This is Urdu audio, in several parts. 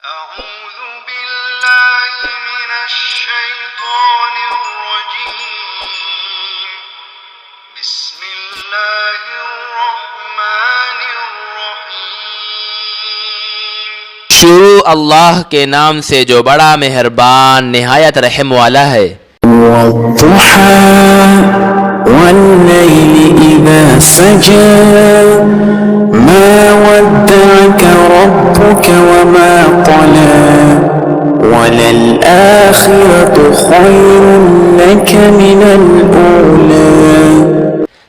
أعوذ بالله من الشيطان الرجيم بسم الله الرحمن الرحيم شروع اللہ کے نام سے جو بڑا مہربان نہایت رحم والا ہے۔ والضحى والليل إذا سجى ما ودعك ربك وما قلى وللآخرة خير لك من الأولى۔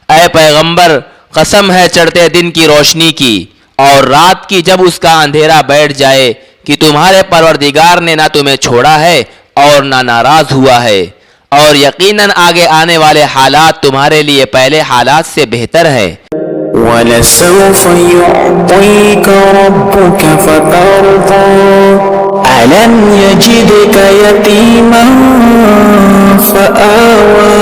اے پیغمبر، قسم ہے چڑھتے دن کی روشنی کی اور رات کی جب اس کا اندھیرا بیٹھ جائے کہ تمہارے پروردگار نے نہ تمہیں چھوڑا ہے اور نہ ناراض ہوا ہے، اور یقیناً آگے آنے والے حالات تمہارے لیے پہلے حالات سے بہتر ہے۔ وَلَسَوْفَ يُعْطِيكَ رَبُّكَ فَتَرْضَى أَلَمْ يَجِدْكَ يَتِيمًا فَآوَى۔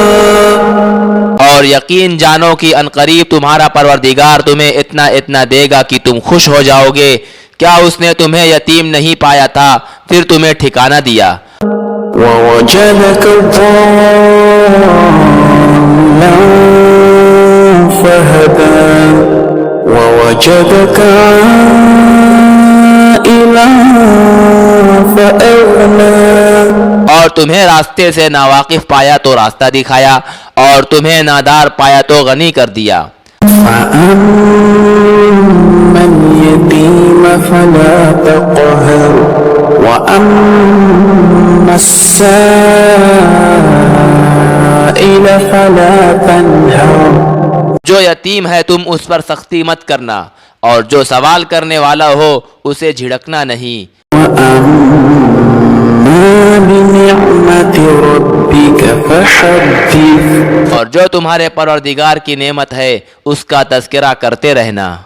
اور یقین جانو کہ عنقریب تمہارا پروردگار تمہیں اتنا دے گا کہ تم خوش ہو جاؤ گے۔ کیا اس نے تمہیں یتیم نہیں پایا تھا پھر تمہیں ٹھکانہ دیا؟ وَوَجَدَكَ ضَالًّا فَهَدَى وَوَجَدَكَ عَائِلًا فَأَغْنَى۔ اور تمہیں راستے سے ناواقف پایا تو راستہ دکھایا، اور تمہیں نادار پایا تو غنی کر دیا۔ فَأَمَّا الْيَتِيمَ فَلَا تَقْهَرْ وَأَمَّا السَّائِلَ فَلَا تَنْهَرْ۔ جو یتیم ہے تم اس پر سختی مت کرنا، اور جو سوال کرنے والا ہو اسے جھڑکنا نہیں۔ وَأَمَّا بِنِعْمَةِ رَبِّكَ فَحَدِّثْ۔ اور جو تمہارے پروردگار کی نعمت ہے اس کا تذکرہ کرتے رہنا۔